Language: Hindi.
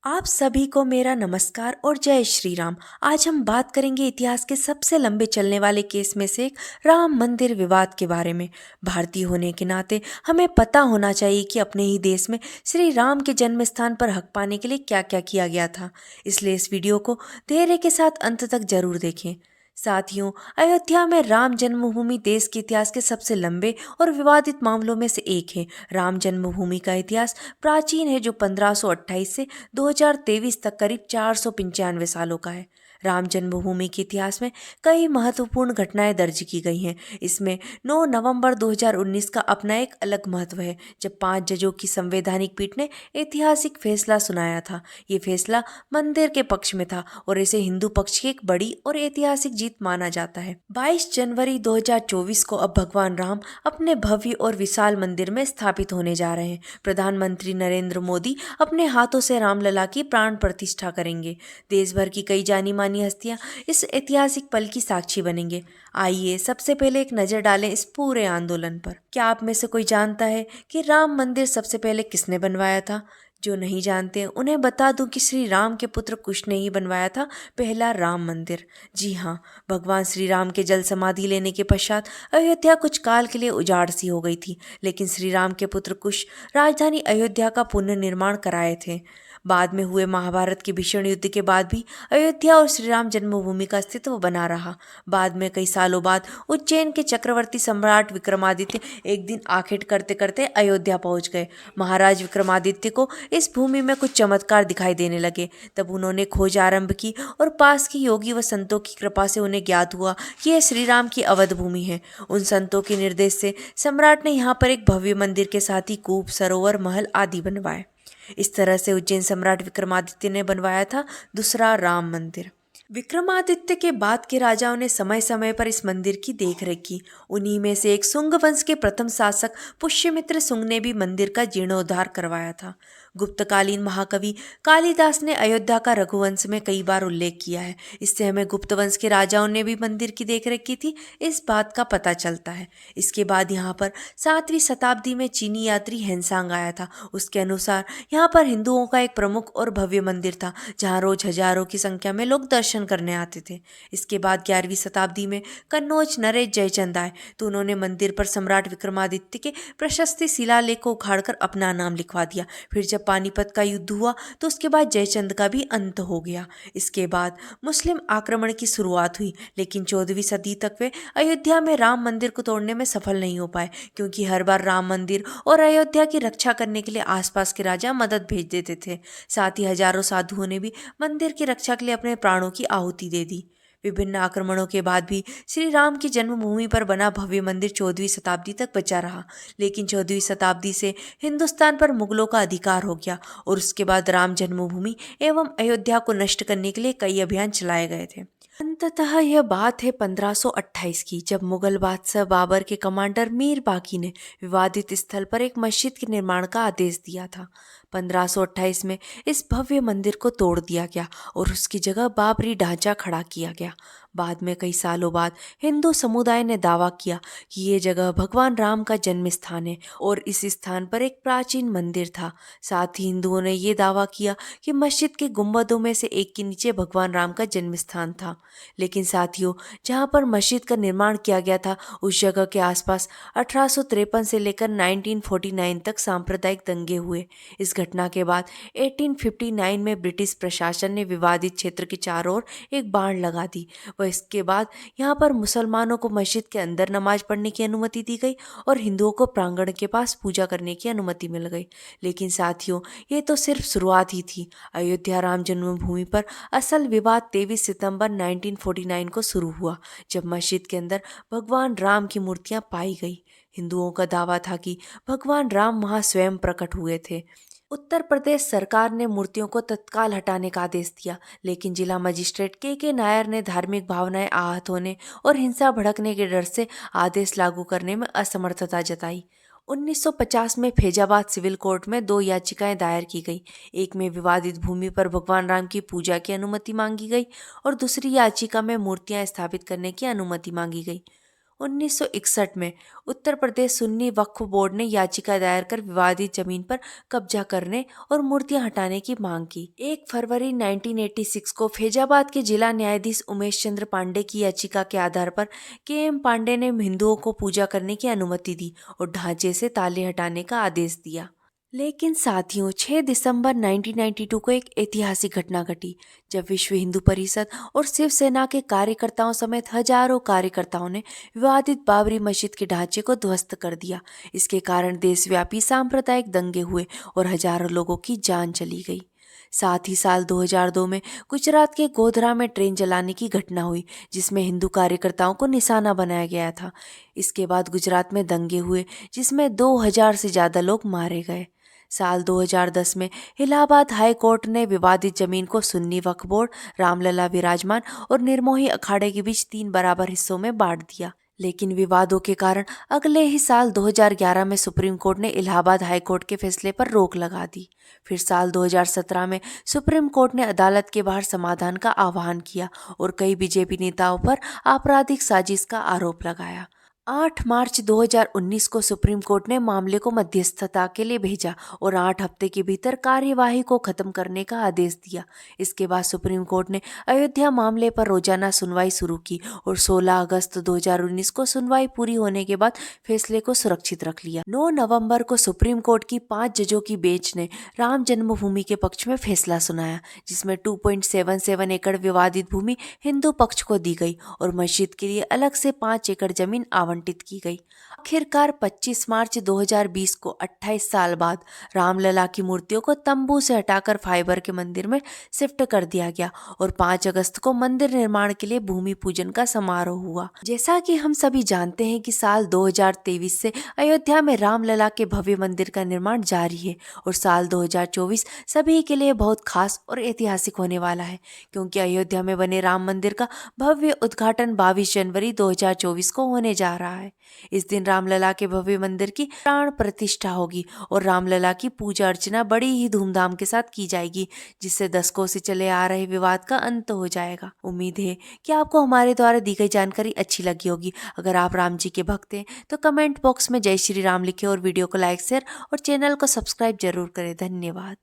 आप सभी को मेरा नमस्कार और जय श्री राम। आज हम बात करेंगे इतिहास के सबसे लंबे चलने वाले केस में से एक राम मंदिर विवाद के बारे में। भारतीय होने के नाते हमें पता होना चाहिए कि अपने ही देश में श्री राम के जन्म स्थान पर हक पाने के लिए क्या क्या किया गया था। इसलिए इस वीडियो को धैर्य के साथ अंत तक जरूर देखें। साथियों, अयोध्या में राम जन्मभूमि देश के इतिहास के सबसे लंबे और विवादित मामलों में से एक है। राम जन्मभूमि का इतिहास प्राचीन है, जो 1528 से 2023 तक करीब 495 सालों का है। राम जन्मभूमि के इतिहास में कई महत्वपूर्ण घटनाएं दर्ज की गई हैं। इसमें 9 नवंबर 2019 का अपना एक अलग महत्व है, जब 5 जजों की संवैधानिक पीठ ने ऐतिहासिक फैसला सुनाया था। ये फैसला मंदिर के पक्ष में था और इसे हिंदू पक्ष की एक बड़ी और ऐतिहासिक जीत माना जाता है। 22 जनवरी 2024 को अब भगवान राम अपने भव्य और विशाल मंदिर में स्थापित होने जा रहे हैं। प्रधानमंत्री नरेंद्र मोदी अपने हाथों से रामलला की प्राण प्रतिष्ठा करेंगे। देश भर की कई जानी मानी हस्तियां इस ऐतिहासिक पल की साक्षी बनेंगे। आइए सबसे पहले एक नजर डालें इस पूरे आंदोलन पर। क्या आप में से कोई जानता है कि राम मंदिर सबसे पहले किसने बनवाया था? जो नहीं जानते उन्हें बता दूं कि श्री राम के पुत्र कुश ने ही बनवाया था पहला राम मंदिर। जी हाँ, भगवान श्री राम के जल समाधि लेने के पश्चात अयोध्या कुछ काल के लिए उजाड़ सी हो गई थी, लेकिन श्री राम के पुत्र कुश राजधानी अयोध्या का पुनर्निर्माण कराए थे। बाद में हुए महाभारत के भीषण युद्ध के बाद भी अयोध्या और श्री राम जन्मभूमि का अस्तित्व बना रहा। बाद में कई सालों बाद उज्जैन के चक्रवर्ती सम्राट विक्रमादित्य एक दिन आखेट करते करते अयोध्या पहुंच गए। महाराज विक्रमादित्य को इस भूमि में कुछ चमत्कार दिखाई देने लगे। तब उन्होंने खोज आरंभ की और पास के योगी व संतों की कृपा से उन्हें ज्ञात हुआ कि यह श्री राम की अवध भूमि है। उन संतों के निर्देश से सम्राट ने यहाँ पर एक भव्य मंदिर के साथ ही कूप, सरोवर, महल आदि बनवाए। इस तरह से उज्जैन सम्राट विक्रमादित्य ने बनवाया था दूसरा राम मंदिर। विक्रमादित्य के बाद के राजाओं ने समय समय पर इस मंदिर की देखरेख की। उन्हीं में से एक सुंग वंश के प्रथम शासक पुष्यमित्र सुंग ने भी मंदिर का जीर्णोद्धार करवाया था। गुप्तकालीन महाकवि कालिदास ने अयोध्या का रघुवंश में कई बार उल्लेख किया है। इससे हमें गुप्त वंश के राजाओं ने भी मंदिर की देखरेख की थी, इस बात का पता चलता है। इसके बाद यहाँ पर 7वीं शताब्दी में चीनी यात्री हेनसांग आया था। उसके अनुसार यहाँ पर हिंदुओं का एक प्रमुख और भव्य मंदिर था, जहाँ रोज हजारों की संख्या में लोग दर्शन करने आते थे। इसके बाद 11वीं शताब्दी में कन्नौज नरेश जयचंद आए, तो उन्होंने मंदिर पर सम्राट विक्रमादित्य के प्रशस्ति शिलालेख को उखाड़कर अपना नाम लिखवा दिया। फिर जब पानीपत का युद्ध हुआ तो उसके बाद जयचंद का भी अंत हो गया। इसके बाद मुस्लिम आक्रमण की शुरुआत हुई, लेकिन 14वीं सदी तक वे अयोध्या में राम मंदिर को तोड़ने में सफल नहीं हो पाए, क्योंकि हर बार राम मंदिर और अयोध्या की रक्षा करने के लिए आसपास के राजा मदद भेज देते थे। साथ ही हजारों साधुओं ने भी मंदिर की रक्षा के लिए अपने प्राणों की आहुति दे दी। विभिन्न आक्रमणों के बाद भी श्री राम की जन्मभूमि पर बना भव्य मंदिर 14वीं शताब्दी तक बचा रहा, लेकिन 14वीं शताब्दी से हिंदुस्तान पर मुगलों का अधिकार हो गया और उसके बाद राम जन्मभूमि एवं अयोध्या को नष्ट करने के लिए कई अभियान चलाए गए थे। अंततः यह बात है 1528 की, जब मुगल बादशाह बाबर के कमांडर मीर बाकी ने विवादित स्थल पर एक मस्जिद के निर्माण का आदेश दिया था। 1528 में इस भव्य मंदिर को तोड़ दिया गया और उसकी जगह बाबरी ढांचा खड़ा किया गया। बाद में कई सालों बाद हिंदू समुदाय ने दावा किया कि ये जगह भगवान राम का जन्म स्थान है और इस स्थान पर एक प्राचीन मंदिर था। साथ ही हिंदुओं ने ये दावा किया कि मस्जिद के गुंबदों में से एक के नीचे भगवान राम का जन्म स्थान था। लेकिन साथियों, जहाँ पर मस्जिद का निर्माण किया गया था उस जगह के आसपास 1853 से लेकर 1949 तक सांप्रदायिक दंगे हुए। इस घटना के बाद 1859 में ब्रिटिश प्रशासन ने विवादित क्षेत्र के चारों ओर एक बाड़ लगा दी व इसके बाद यहाँ पर मुसलमानों को मस्जिद के अंदर नमाज पढ़ने की अनुमति दी गई और हिंदुओं को प्रांगण के पास पूजा करने की अनुमति मिल गई। लेकिन साथियों, ये तो सिर्फ शुरुआत ही थी। अयोध्या राम जन्मभूमि पर असल विवाद 23 सितंबर 1949 को शुरू हुआ, जब मस्जिद के अंदर भगवान राम की मूर्तियां पाई गई। हिंदुओं का दावा था कि भगवान राम वहां स्वयं प्रकट हुए थे। उत्तर प्रदेश सरकार ने मूर्तियों को तत्काल हटाने का आदेश दिया, लेकिन जिला मजिस्ट्रेट के नायर ने धार्मिक भावनाएं आहत होने और हिंसा भड़कने के डर से आदेश लागू करने में असमर्थता जताई। 1950 में फैजाबाद सिविल कोर्ट में 2 याचिकाएं दायर की गई। एक में विवादित भूमि पर भगवान राम की पूजा की अनुमति मांगी गई और दूसरी याचिका में मूर्तियां स्थापित करने की अनुमति मांगी गई। 1961 में उत्तर प्रदेश सुन्नी वक्फ बोर्ड ने याचिका दायर कर विवादित जमीन पर कब्जा करने और मूर्तियां हटाने की मांग की। 1 फरवरी 1986 को फैजाबाद के जिला न्यायाधीश उमेश चंद्र पांडे की याचिका के आधार पर के.एम. पांडे ने हिंदुओं को पूजा करने की अनुमति दी और ढांचे से ताले हटाने का आदेश दिया। लेकिन साथियों, 6 दिसंबर 1992 को एक ऐतिहासिक घटना घटी जब विश्व हिंदू परिषद और शिवसेना के कार्यकर्ताओं समेत हजारों कार्यकर्ताओं ने विवादित बाबरी मस्जिद के ढांचे को ध्वस्त कर दिया। इसके कारण देशव्यापी सांप्रदायिक दंगे हुए और हजारों लोगों की जान चली गई। साथ ही साल 2002 में गुजरात के गोधरा में ट्रेन जलाने की घटना हुई जिसमें हिंदू कार्यकर्ताओं को निशाना बनाया गया था। इसके बाद गुजरात में दंगे हुए जिसमें 2000 से ज्यादा लोग मारे गए। साल 2010 में इलाहाबाद हाई कोर्ट ने विवादित जमीन को सुन्नी वक्फ बोर्ड, रामलला विराजमान और निर्मोही अखाड़े के बीच 3 बराबर हिस्सों में बांट दिया। लेकिन विवादों के कारण अगले ही साल 2011 में सुप्रीम कोर्ट ने इलाहाबाद हाई कोर्ट के फैसले पर रोक लगा दी। फिर साल 2017 में सुप्रीम कोर्ट ने अदालत के बाहर समाधान का आह्वान किया और कई बीजेपी नेताओं पर आपराधिक साजिश का आरोप लगाया। 8 मार्च 2019 को सुप्रीम कोर्ट ने मामले को मध्यस्थता के लिए भेजा और 8 हफ्ते के भीतर कार्यवाही को खत्म करने का आदेश दिया। इसके बाद सुप्रीम कोर्ट ने अयोध्या मामले पर रोजाना सुनवाई शुरू की और 16 अगस्त 2019 को सुनवाई पूरी होने के बाद फैसले को सुरक्षित रख लिया। 9 नवंबर को सुप्रीम कोर्ट की 5 जजों की बेंच ने राम जन्मभूमि के पक्ष में फैसला सुनाया, जिसमें 2.77 एकड़ विवादित भूमि हिंदू पक्ष को दी गई और मस्जिद के लिए अलग से 5 एकड़ जमीन आवंटित की गई। आखिरकार 25 मार्च 2020 को 28 साल बाद रामलला की मूर्तियों को तंबू से हटाकर फाइबर के मंदिर में शिफ्ट कर दिया गया और 5 अगस्त को मंदिर निर्माण के लिए भूमि पूजन का समारोह हुआ। जैसा कि हम सभी जानते हैं कि साल 2023 से अयोध्या में रामलला के भव्य मंदिर का निर्माण जारी है और साल 2024 सभी के लिए बहुत खास और ऐतिहासिक होने वाला है, क्योंकि अयोध्या में बने राम मंदिर का भव्य उद्घाटन 22 जनवरी 2024 को होने जा रहा है। इस दिन रामलला के भव्य मंदिर की प्राण प्रतिष्ठा होगी और रामलला की पूजा अर्चना बड़ी ही धूमधाम के साथ की जाएगी, जिससे दशकों से चले आ रहे विवाद का अंत हो जाएगा। उम्मीद है कि आपको हमारे द्वारा दी गई जानकारी अच्छी लगी होगी। अगर आप राम जी के भक्त हैं तो कमेंट बॉक्स में जय श्री राम लिखें और वीडियो को लाइक, शेयर और चैनल को सब्सक्राइब जरूर करें। धन्यवाद।